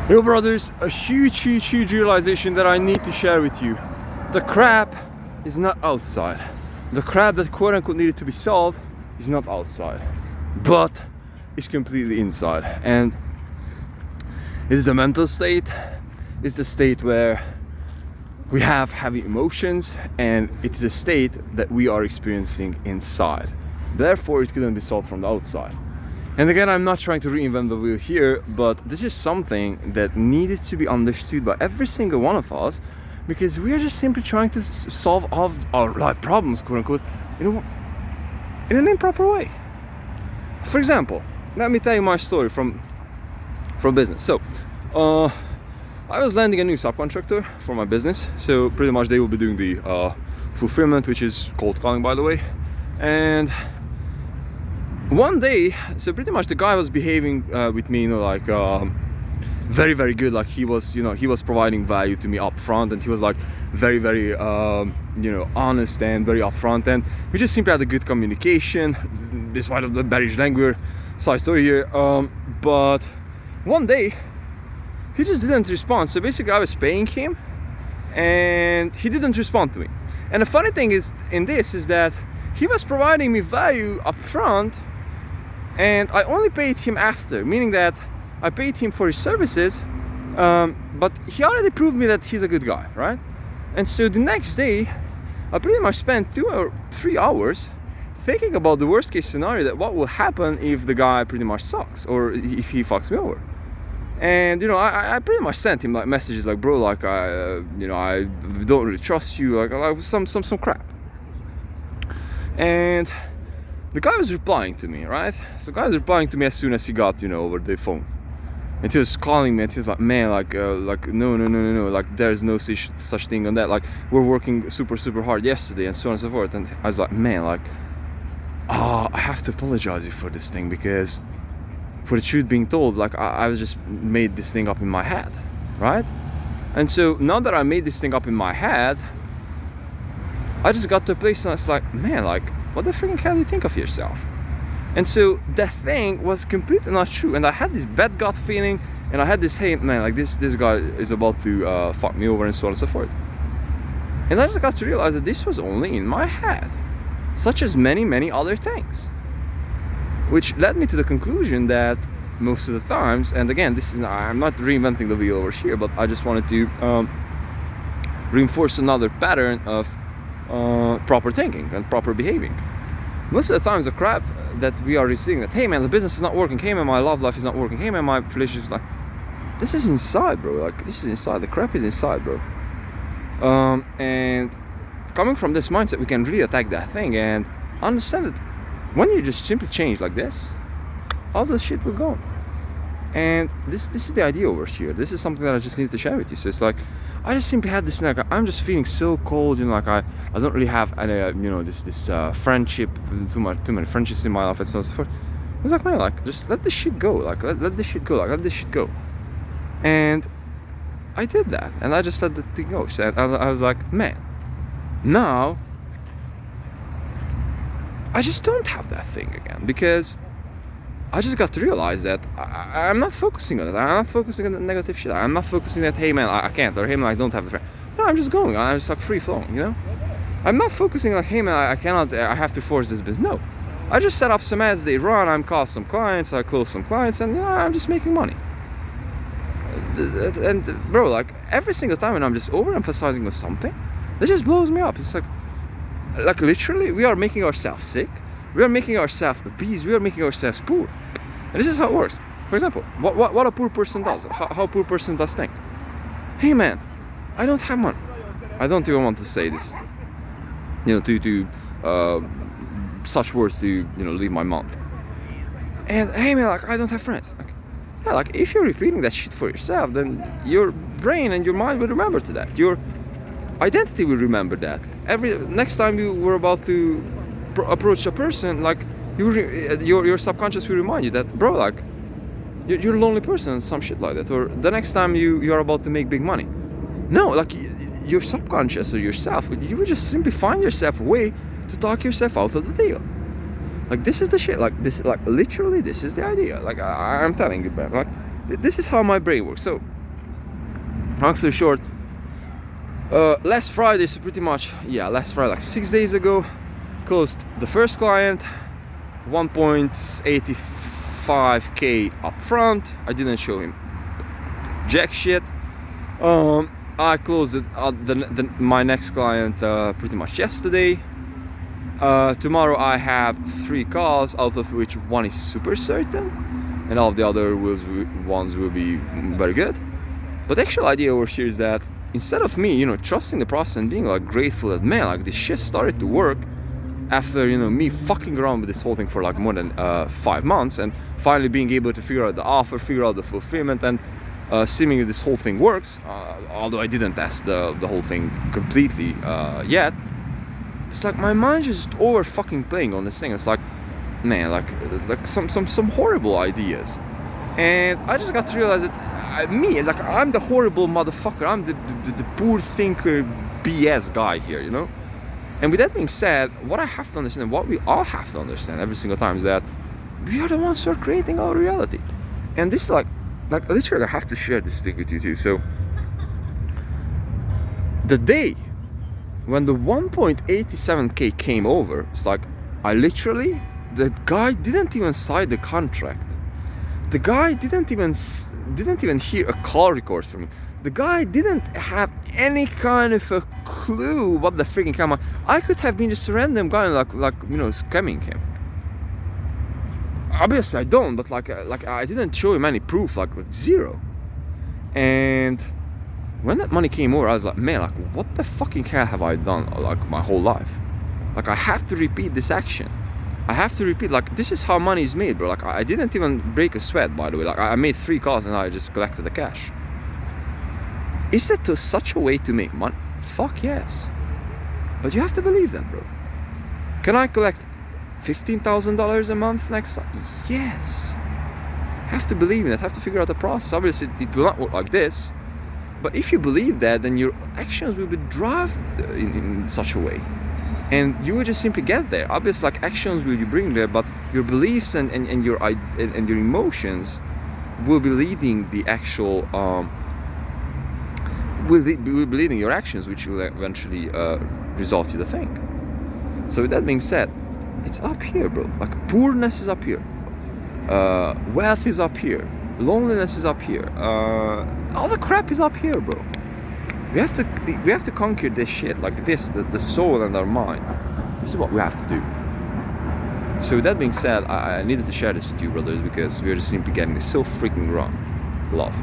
Yo brothers, a huge realization that I need to share with you. The crap is not outside. The crap that quote unquote needed to be solved is not outside, but it's completely inside. And it's the mental state, it's the state where we have heavy emotions, and it's a state that we are experiencing inside. Therefore, it couldn't be solved from the outside. And again, I'm not trying to reinvent the wheel here, but this is something that needed to be understood by every single one of us, because we are just simply trying to solve all our life problems, quote unquote, in an improper way. For example, let me tell you my story from business. So, I was landing a new subcontractor for my business. So pretty much they will be doing the fulfillment, which is cold calling, by the way. And one day, so pretty much the guy was behaving with me, like very good. Like he was providing value to me up front, and he was like very honest and very upfront, and we just simply had a good communication despite of the barrage language side story here. But one day he just didn't respond. So basically I was paying him and he didn't respond to me. And the funny thing is that he was providing me value up front, and I only paid him after, meaning that I paid him for his services, but he already proved me that he's a good guy, right? And so the next day, I pretty much spent 2 or 3 hours thinking about the worst case scenario, that what will happen if the guy pretty much sucks, or if he fucks me over. And I pretty much sent him like messages like, bro, like I don't really trust you, like some crap. And the guy was replying to me, right? So the guy was replying to me as soon as he got, over the phone. And he was calling me, and he was like, man, no, like there's no such thing on that. Like we're working super hard yesterday, and so on and so forth. And I was like, man, like, I have to apologize you for this thing, because for the truth being told, like I was just made this thing up in my head, right? And so now that I made this thing up in my head, I just got to a place and I was like, man, like, what the freaking hell do you think of yourself? And so that thing was completely not true, and I had this bad gut feeling, and I had this, hey man, like this guy is about to fuck me over, and so on and so forth. And I just got to realize that this was only in my head, such as many other things, which led me to the conclusion that most of the times, and again, I'm not reinventing the wheel over here, but I just wanted to reinforce another pattern of proper thinking and proper behaving. Most of the times the crap that we are receiving, that hey man, the business is not working, hey man, my love life is not working, hey man, my relationship is like, this is inside, bro. Like this is inside, the crap is inside, bro. And coming from this mindset, we can really attack that thing and understand that when you just simply change like this, all the shit will go. And this is the idea over here. This is something that I just need to share with you. So it's like, I just simply had this, like, I'm just feeling so cold, like I don't really have any, this friendship, too many friendships in my life, and so on and so forth. I was like, man, like, just let this shit go, like, let this shit go, like, let this shit go. And I did that, and I just let the thing go. And I was like, man, now I just don't have that thing again, because I just got to realize that I'm not focusing on it. I'm not focusing on the negative shit. I'm not focusing that, hey man, I can't, or hey man, I don't have the friend. No, I'm just going. I'm just like free flowing, I'm not focusing like, hey man, I cannot, I have to force this business. No, I just set up some ads, they run, I'm call some clients, I close some clients, and I'm just making money. And bro, like every single time when I'm just overemphasizing with something, it just blows me up. It's like literally, we are making ourselves sick. We are making ourselves obese. We are making ourselves poor. And this is how it works. For example, what a poor person does, how a poor person does think. Hey man, I don't have money. I don't even want to say this, to such words to leave my mouth. And hey man, like I don't have friends. Like if you're repeating that shit for yourself, then your brain and your mind will remember to that. Your identity will remember that. Next time you were about to approach a person, like your subconscious will remind you that, bro, like you're a lonely person and some shit like that. Or the next time you're about to make big money, no, like your subconscious or yourself, you will just simply find yourself a way to talk yourself out of the deal. Like this is the shit. Like this, like literally, this is the idea. Like I'm telling you, man. Like this is how my brain works. So long story short, last Friday, so pretty much, yeah, last Friday, like 6 days ago, closed the first client, 1.85k up front. I didn't show him jack shit. I closed it, my next client pretty much yesterday. Tomorrow I have 3 calls, out of which one is super certain, and all of the other ones will be very good. But the actual idea over here is that instead of me, you know, trusting the process and being like grateful that, man, like this shit started to work after, you know, me fucking around with this whole thing for like more than 5 months, and finally being able to figure out the offer, figure out the fulfillment, and seemingly this whole thing works, although I didn't test the whole thing completely yet. It's like my mind just over fucking playing on this thing. It's like, man, like some horrible ideas, and I just got to realize that I'm the horrible motherfucker. I'm the poor thinker BS guy here, you know. And with that being said, what I have to understand, what we all have to understand every single time, is that we are the ones who are creating our reality. And this is like literally, I have to share this thing with you too. So the day when the 1.87k came over, it's like the guy didn't even sign the contract. The guy didn't even hear a call record from me. The guy didn't have any kind of a clue what the freaking camera. I could have been just a random guy, like you know, scamming him. Obviously I don't, but like I didn't show him any proof, like zero. And when that money came over, I was like, man, like what the fucking hell have I done like my whole life? Like I have to repeat this action. I have to repeat, like this is how money is made, bro. Like I didn't even break a sweat, by the way. Like I made 3 calls and I just collected the cash. Is that such a way to make money? Fuck yes. But you have to believe that, bro. Can I collect $15,000 a month next time? Yes. Have to believe in it. Have to figure out the process. Obviously, it will not work like this. But if you believe that, then your actions will be driven in such a way, and you will just simply get there. Obviously, like actions will you bring there, but your beliefs and your emotions will be leading the actual will be leading your actions, which will eventually result to the thing. So with that being said, it's up here, bro. Like poorness is up here, wealth is up here, loneliness is up here, all the crap is up here, bro. We have to conquer this shit, like this, the soul and our minds. This is what we have to do. So with that being said, I needed to share this with you, brothers, because we are just simply getting this so freaking wrong. Love.